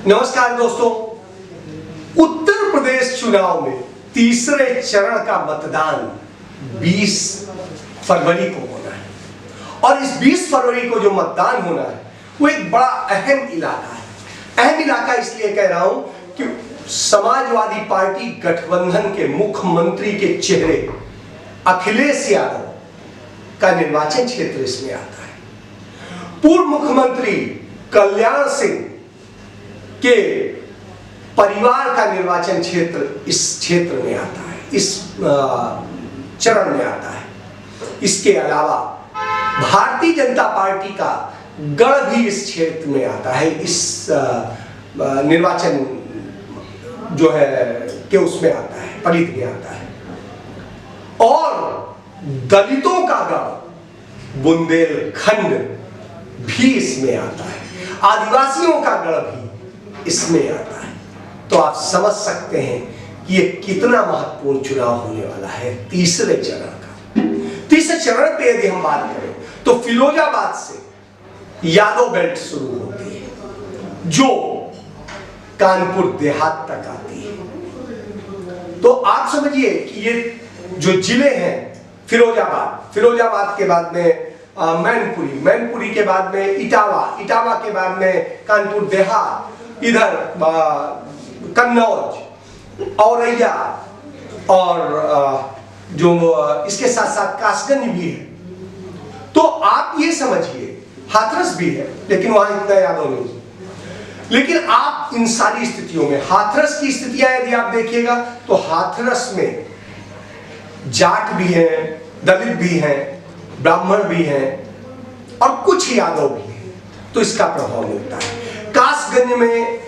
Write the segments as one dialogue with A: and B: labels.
A: नमस्कार दोस्तों, उत्तर प्रदेश चुनाव में तीसरे चरण का मतदान 20 फरवरी को होना है और इस 20 फरवरी को जो मतदान होना है वो एक बड़ा अहम इलाका है। अहम इलाका इसलिए कह रहा हूं कि समाजवादी पार्टी गठबंधन के मुख्यमंत्री के चेहरे अखिलेश यादव का निर्वाचन क्षेत्र इसमें आता है। पूर्व मुख्यमंत्री कल्याण सिंह के परिवार का निर्वाचन क्षेत्र इस क्षेत्र में आता है, इस चरण में आता है। इसके अलावा भारतीय जनता पार्टी का गढ़ भी इस क्षेत्र में आता है, इस निर्वाचन जो है कि उसमें आता है, परिधि में आता है। और दलितों का गढ़ बुंदेलखंड भी इसमें आता है, आदिवासियों का गढ़ भी इसमें आता है। तो आप समझ सकते हैं कि ये कितना महत्वपूर्ण चुनाव होने वाला है तीसरे चरण का। तीसरे चरण पे यदि हम बात करें तो फिरोजाबाद से यादव बेल्ट शुरू होती है जो कानपुर देहात तक आती है। तो आप समझिए कि ये जो जिले हैं, फिरोजाबाद के बाद में मैनपुरी के बाद में इटावा के बाद में कानपुर देहात, इधर कन्नौज, औरैया और जो इसके साथ साथ कासगंज भी है। तो आप ये समझिए हाथरस भी है, लेकिन वहां इतना यादव नहीं। लेकिन आप इन सारी स्थितियों में हाथरस की स्थितियां यदि आप देखिएगा तो हाथरस में जाट भी हैं, दलित भी हैं, ब्राह्मण भी हैं और कुछ यादव भी हैं। तो इसका प्रभाव मिलता है। कासगंज में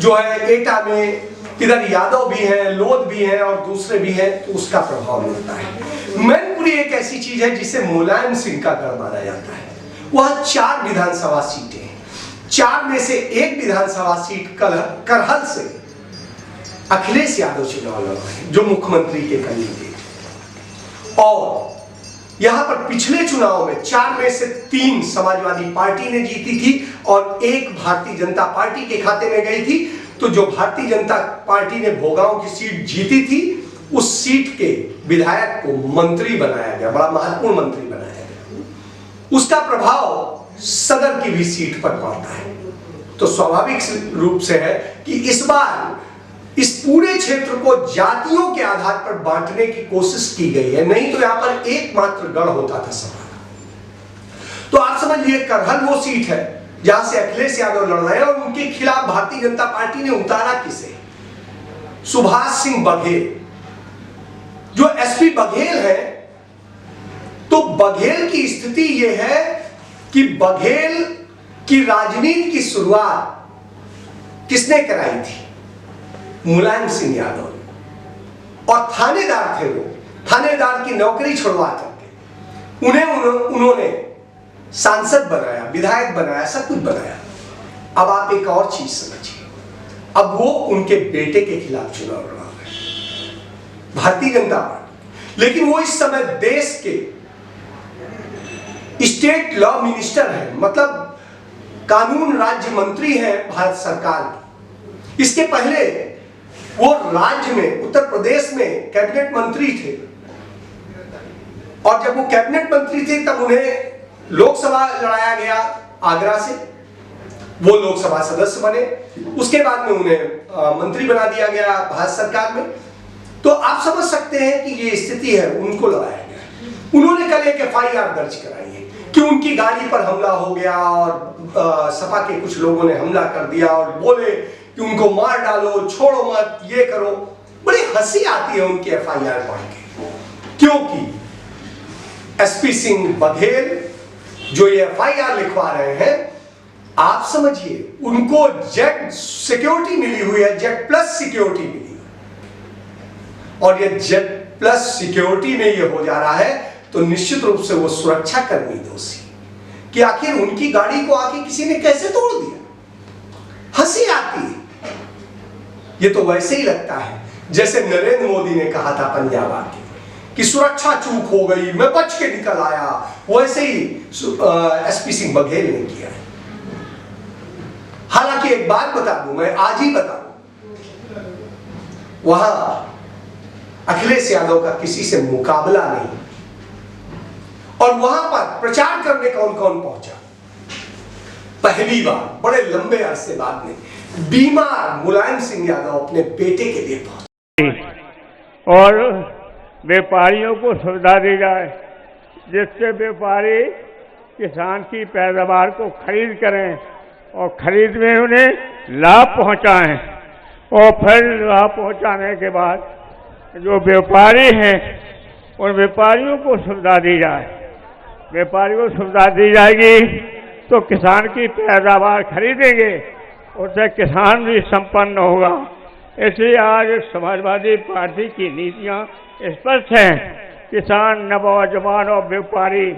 A: जो है, एटा में, इधर यादव भी हैं, लोध भी हैं और दूसरे भी हैं, तो उसका प्रभाव मिलता है। मैनपुरी एक ऐसी चीज है जिसे मुलायम सिंह का गढ़ माना जाता है। वह 4 विधानसभा सीटें हैं। 4 में से एक विधानसभा सीट करहल से अखिलेश यादव चुनाव लड़ रहे हैं, जो मुख्यमंत्री के कैंडिडेट। और यहां पर पिछले चुनाव में 4 में से 3 समाजवादी पार्टी ने जीती थी और 1 भारतीय जनता पार्टी के खाते में गई थी। तो जो भारतीय जनता पार्टी ने भोगांव की सीट जीती थी, उस सीट के विधायक को मंत्री बनाया गया, बड़ा महत्वपूर्ण मंत्री बनाया गया। उसका प्रभाव सदर की भी सीट पर पड़ता है। तो स्वाभाविक रूप से है कि इस बार इस पूरे क्षेत्र को जातियों के आधार पर बांटने की कोशिश की गई है, नहीं तो यहां पर एकमात्र गढ़ होता था सभा का। तो आप समझ लिए करहल वो सीट है जहां से अखिलेश यादव लड़ रहे हैं और उनके खिलाफ भारतीय जनता पार्टी ने उतारा किसे? सुभाष सिंह बघेल, जो एसपी बघेल है। तो बघेल की स्थिति यह है कि बघेल की राजनीति की शुरुआत किसने कराई थी? मुलायम सिंह यादव। और थानेदार थे वो, थानेदार की नौकरी छुड़वा करके उन्होंने सांसद बनाया, विधायक बनाया, सब कुछ बनाया। अब आप एक और चीज समझिए, अब वो उनके बेटे के खिलाफ चुनाव लड़ रहा है, भारतीय जनता पार्टी। लेकिन वो इस समय देश के स्टेट लॉ मिनिस्टर है, मतलब कानून राज्य मंत्री है भारत सरकार की। इसके पहले वो राज्य में, उत्तर प्रदेश में कैबिनेट मंत्री थे और जब वो कैबिनेट मंत्री थे तब उन्हें लोकसभा लड़ाया गया आगरा से, वो लोकसभा सदस्य बने। उसके बाद में उन्हें मंत्री बना दिया गया भारत सरकार में। तो आप समझ सकते हैं कि ये स्थिति है, उनको लड़ाया गया। उन्होंने कल एक FIR दर्ज कराई है कि उनकी गाड़ी पर हमला हो गया और सपा के कुछ लोगों ने हमला कर दिया और बोले कि उनको मार डालो, छोड़ो मत, ये करो। बड़ी हंसी आती है उनकी FIR पढ़ के, क्योंकि एसपी सिंह बघेल जो ये FIR लिखवा रहे हैं, आप समझिए उनको जेट सिक्योरिटी मिली हुई है, जेट प्लस सिक्योरिटी मिली है। और ये जेट प्लस सिक्योरिटी में ये हो जा रहा है तो निश्चित रूप से वो सुरक्षा कर्मी दोषी कि आखिर उनकी गाड़ी को आके किसी ने कैसे तोड़ दिया। हंसी आती है। ये तो वैसे ही लगता है जैसे नरेंद्र मोदी ने कहा था पंजाब आके कि सुरक्षा चूक हो गई, मैं बच के निकल आया, वैसे ही एसपी सिंह बघेल ने किया है। हालांकि ताकि एक बात बता दूं, मैं आज ही बता दूं, वहां अखिलेश यादव का किसी से मुकाबला नहीं। और वहां पर प्रचार करने कौन कौन पहुंचा? पहली बार बड़े लंबे अरसे बाद में बीमार मुलायम सिंह यादव अपने बेटे के लिए पहुंचे।
B: और व्यापारियों को सुविधा दी जाए जिससे व्यापारी किसान की पैदावार को खरीद करें और खरीद में उन्हें लाभ पहुंचाएं, और फिर लाभ पहुंचाने के बाद जो व्यापारी हैं उन व्यापारियों को सुविधा दी जाए। व्यापारियों को सुविधा दी जाएगी तो किसान की पैदावार खरीदेंगे, उससे किसान भी संपन्न होगा। इसलिए आज समाजवादी पार्टी की नीतियां स्पष्ट हैं। किसान, नौजवान और व्यापारी,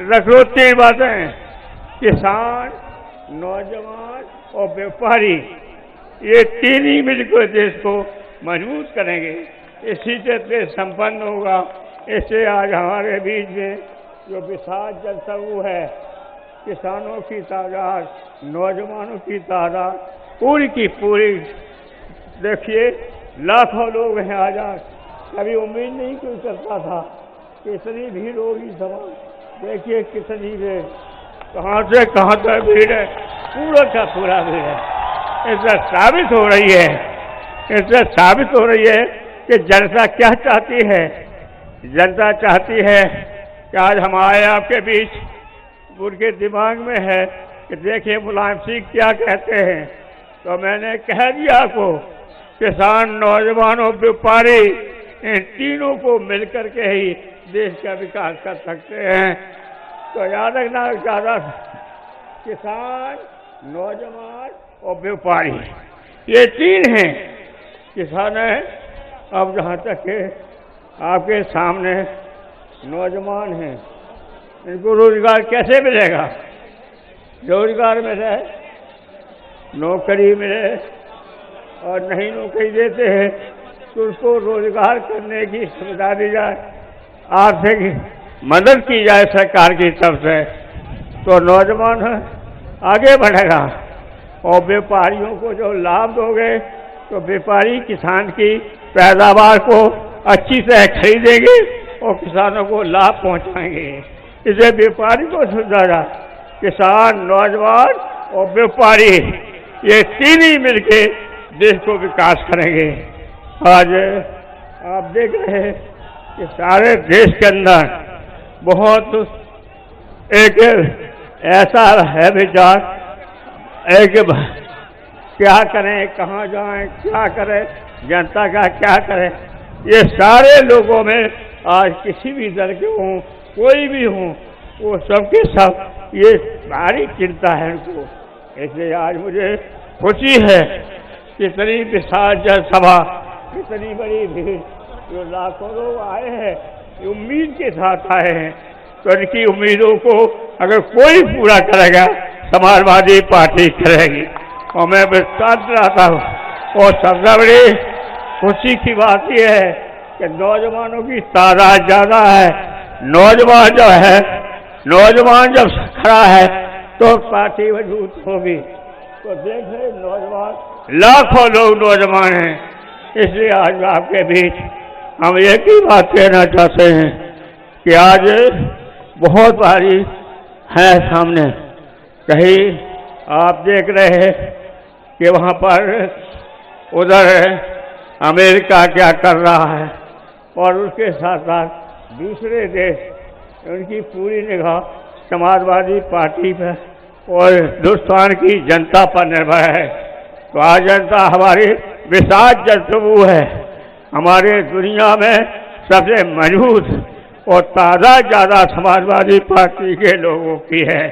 B: रख लो 3 बातें, किसान, नौजवान और व्यापारी, ये 3 ही मिलकर देश को मजबूत करेंगे। इसी से देश संपन्न होगा। इससे आज हमारे बीच में जो विशाल जनसमूह है, किसानों की तादाद, नौजवानों की तादाद पूरी की पूरी, देखिए लाखों लोग हैं आज। कभी उम्मीद नहीं कोई करता था कि इतनी भीड़ होगी सभा। देखिए कितनी भीड़, कहाँ से कहाँ तक भीड़ है, पूरा का पूरा भीड़ है। इससे साबित हो रही है, इससे साबित हो रही है कि जनता क्या चाहती है। जनता चाहती है कि आज हम आए आपके बीच, उनके दिमाग में है कि देखिए मुलायम सिंह क्या कहते हैं। तो मैंने कह दिया आपको, किसान, नौजवान और व्यापारी, इन तीनों को मिलकर के ही देश का विकास कर सकते हैं। तो याद रखना, ज़्यादा किसान, नौजवान और व्यापारी, ये 3 हैं। किसान है, अब जहाँ तक है आपके सामने नौजवान हैं, इनको रोजगार कैसे मिलेगा? रोजगार मिले, नौकरी मिले, और नहीं नौकरी देते हैं तो उसको रोजगार करने की सुविधा दी जाए, आर्थिक मदद की जाए सरकार की तरफ से, तो नौजवान आगे बढ़ेगा। और व्यापारियों को जो लाभ दोगे तो व्यापारी किसान की पैदावार को अच्छी तरह खरीदेंगे और किसानों को लाभ पहुंचाएंगे। इसे व्यापारी को सुविधा, किसान, नौजवान और व्यापारी, ये 3 ही मिलके देश को विकास करेंगे। आज आप देख रहे हैं कि सारे देश के अंदर बहुत एक ऐसा है विचार, एक क्या करें, कहाँ जाएं, क्या करें, जनता का क्या करें, ये सारे लोगों में आज किसी भी दल के हों, कोई भी हों, वो सबके सब ये भारी चिंता है उनको। इसलिए आज मुझे खुशी है, कितनी विशाल जनसभा, कितनी बड़ी भीड़, जो लाखों लोग आए हैं, उम्मीद के साथ आए हैं। तो इनकी उम्मीदों को अगर कोई पूरा करेगा, समाजवादी पार्टी करेगी। और मैं विश्वास दिलाता हूँ। और सबसे बड़ी खुशी की बात यह है कि नौजवानों की तादाद ज़्यादा है। नौजवान जो है, नौजवान जब खड़ा है तो पार्टी मजबूत होगी। तो देख रहे नौजवान, लाखों लोग नौजवान हैं। इसलिए आज आपके बीच हम एक ही बात कहना चाहते हैं कि आज बहुत भारी है सामने। कहीं आप देख रहे हैं कि वहाँ पर उधर अमेरिका क्या कर रहा है, और उसके साथ साथ दूसरे देश, उनकी पूरी निगाह समाजवादी पार्टी पर और हिंदुस्तान की जनता पर निर्भर है। तो आज जनता हमारी विशाल जनसमूह है, हमारे दुनिया में सबसे मजबूत और तादाद ज़्यादा समाजवादी पार्टी के लोगों की है।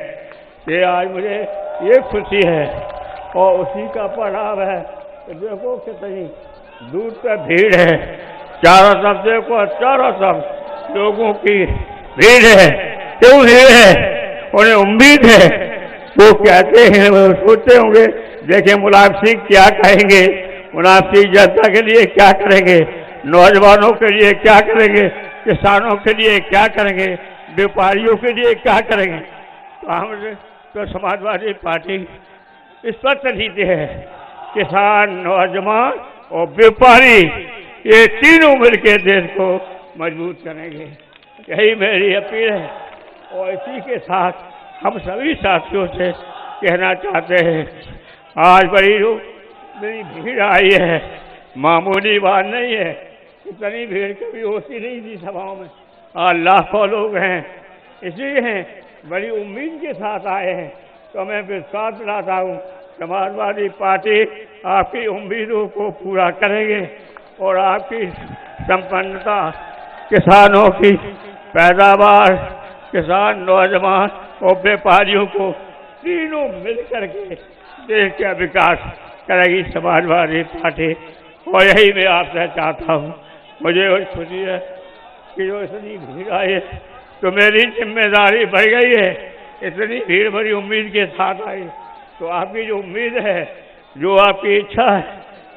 B: ये आज मुझे ये खुशी है और उसी का परिणाम है। तो देखो कितनी दूर तक भीड़ है, चारों तरफ देखो, चारों तरफ लोगों की भीड़ है। क्यों भीड़ है? उन्हें उम्मीद है, वो कहते हैं, वो सोचते होंगे देखिए मुलायम सिंह क्या कहेंगे, मुलायम सिंह जनता के लिए क्या करेंगे, नौजवानों के लिए क्या करेंगे, किसानों के लिए क्या करेंगे, व्यापारियों के लिए क्या करेंगे। तो हम तो समाजवादी पार्टी इस पर तजीते हैं। किसान, नौजवान और व्यापारी, ये तीनों मिलकर देश को मजबूत करेंगे, यही मेरी अपील है। और इसी के साथ हम सभी साथियों से कहना चाहते हैं, आज बड़ी भीड़ आई है, मामूली बात नहीं है। इतनी भीड़ कभी होती नहीं थी सभाओं में, आज लाखों लोग हैं, इसलिए हैं बड़ी उम्मीद के साथ आए हैं। तो मैं विश्वास दिलाता हूँ समाजवादी पार्टी आपकी उम्मीदों को पूरा करेंगे और आपकी संपन्नता, किसानों की पैदावार, किसान, नौजवान और व्यापारियों को तीनों मिलकर के देश का विकास करेगी समाजवादी पार्टी। और यही मैं आपसे चाहता हूँ। मुझे खुशी है कि जो इतनी भीड़ आई है तो मेरी जिम्मेदारी बढ़ गई है। इतनी भीड़ बड़ी उम्मीद के साथ आई, तो आपकी जो उम्मीद है, जो आपकी इच्छा है,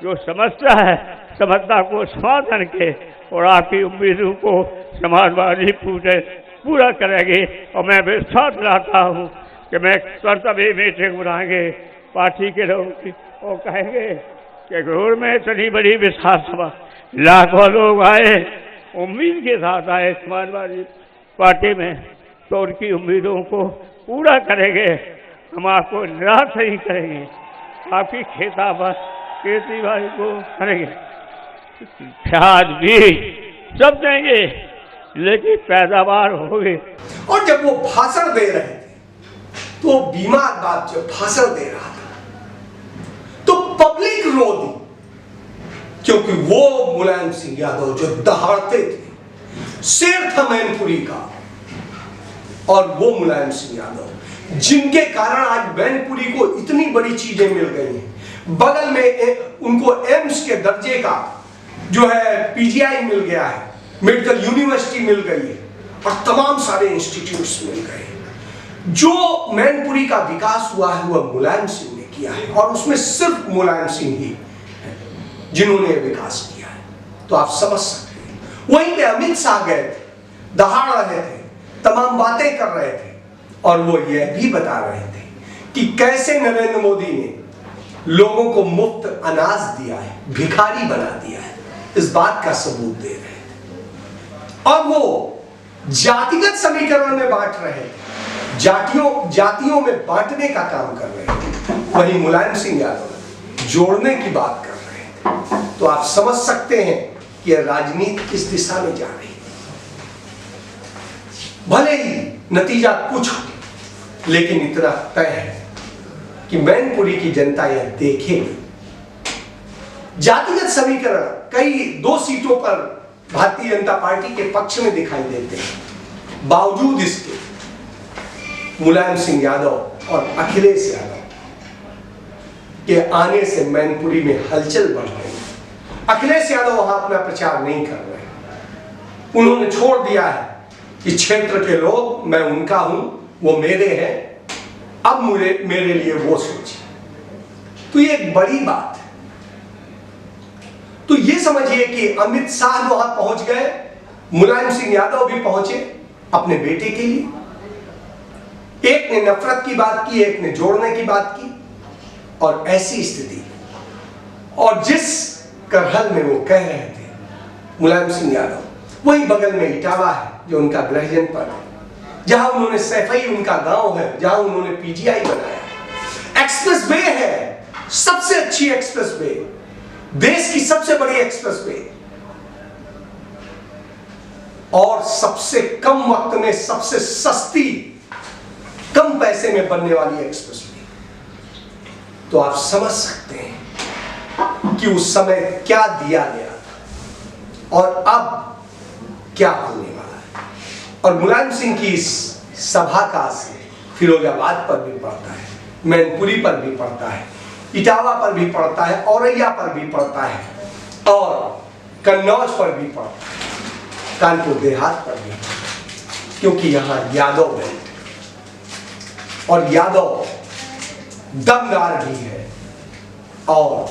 B: जो समस्या को समाधान के और आपकी उम्मीदों को समाजवादी पूरा करेंगे। और मैं विश्वास दिलाता हूँ कि मैं कर्तव्य मीटिंग बुलाएंगे पार्टी के लोगों की और कहेंगे कि घोर में इतनी बड़ी विशाल सभा, लाखों लोग आए, उम्मीद के साथ आए समाजवादी पार्टी में, तो उनकी उम्मीदों को पूरा करेंगे। हम आपको निराश नहीं करेंगे, आपकी खेती बाड़ी को करेंगे, खाद बीज सब देंगे, लेकिन पैदावार होगी।
A: और जब वो भाषण दे रहे थे तो बीमार बाप जब भाषण दे रहा था तो पब्लिक रो दी, क्योंकि वो मुलायम सिंह यादव जो दहाड़ते थे, शेर था मैनपुरी का, और वो मुलायम सिंह यादव जिनके कारण आज मैनपुरी को इतनी बड़ी चीजें मिल गई हैं। बगल में उनको एम्स के दर्जे का जो है पीजीआई मिल गया है, मेडिकल यूनिवर्सिटी मिल गई है और तमाम सारे इंस्टीट्यूट्स मिल गए हैं। जो मैनपुरी का विकास हुआ है वह मुलायम सिंह ने किया है, और उसमें सिर्फ मुलायम सिंह ही जिन्होंने विकास किया है। तो आप समझ सकते हैं। वहीं पे अमित शाह गए थे, दहाड़ रहे थे, तमाम बातें कर रहे थे, और वो यह भी बता रहे थे कि कैसे नरेंद्र मोदी ने लोगों को मुफ्त अनाज दिया है, भिखारी बना दिया है, इस बात का सबूत दे रहे थे। और वो जातिगत समीकरण में बांट रहे थे, जातियों में बांटने का काम कर रहे थे। वहीं मुलायम सिंह यादव जोड़ने की बात कर रहे थे। तो आप समझ सकते हैं कि यह राजनीति किस दिशा में जा रही है। भले ही नतीजा कुछ हो, लेकिन इतना तय है कि मैनपुरी की जनता यह देखेगी। जातिगत समीकरण कई 2 सीटों पर भारतीय जनता पार्टी के पक्ष में दिखाई देते हैं। बावजूद इसके मुलायम सिंह यादव और अखिलेश यादव के आने से मैनपुरी में हलचल बढ़ रही है। अखिलेश यादव वहां अपना प्रचार नहीं कर रहे। उन्होंने छोड़ दिया है कि क्षेत्र के लोग, मैं उनका हूं, वो मेरे हैं, अब मेरे लिए वो सोचिए। तो ये एक बड़ी बात है। तो ये समझिए कि अमित शाह वहां पहुंच गए, मुलायम सिंह यादव भी पहुंचे अपने बेटे के लिए। एक ने नफरत की बात की, एक ने जोड़ने की बात की, और ऐसी स्थिति, और जिस करहल में वो कह रहे थे मुलायम सिंह यादव, वही बगल में इटावा है जो उनका गृह जनपद है, जहां उन्होंने सैफई उनका गांव है, जहां उन्होंने पीजीआई बनाया। एक्सप्रेस वे है, सबसे अच्छी एक्सप्रेस वे, देश की सबसे बड़ी एक्सप्रेस वे, और सबसे कम वक्त में सबसे सस्ती, कम पैसे में बनने वाली एक्सप्रेस वे। तो आप समझ सकते हैं कि उस समय क्या दिया गया था और अब क्या होने वाला है। और मुलायम सिंह की इस सभा का असर फिरोजाबाद पर भी पड़ता है, मैनपुरी पर भी पड़ता है, इटावा पर भी पड़ता है, औरैया पर भी पड़ता है, और कन्नौज पर भी पड़ता है, कानपुर देहात पर भी, क्योंकि यहां यादव बेल्ट और यादव दमदार भी है और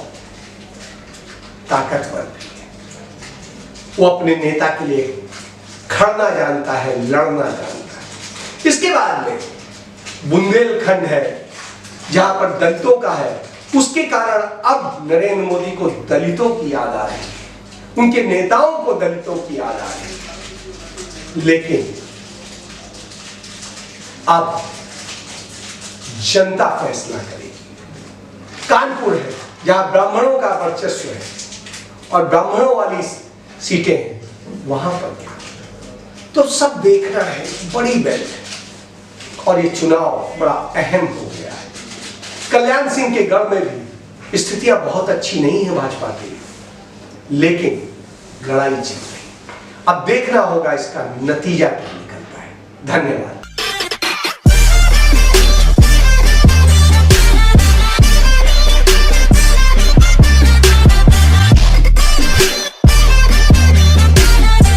A: ताकतवर भी है। वो अपने नेता के लिए खड़ना जानता है, लड़ना जानता है। इसके बाद में बुंदेलखंड है, जहां पर दलितों का है, उसके कारण अब नरेंद्र मोदी को दलितों की याद आ रही है, उनके नेताओं को दलितों की याद आ रही है। लेकिन अब जनता फैसला करेगी। कानपुर है जहां ब्राह्मणों का वर्चस्व है और ब्राह्मणों वाली सीटें हैं, वहां पर क्या, तो सब देखना है, बड़ी बेल्ट है और ये चुनाव बड़ा अहम हो गया है। कल्याण सिंह के गढ़ में भी स्थितियां बहुत अच्छी नहीं है भाजपा की, लेकिन लड़ाई चल रही। अब देखना होगा इसका नतीजा क्या निकलता है। धन्यवाद।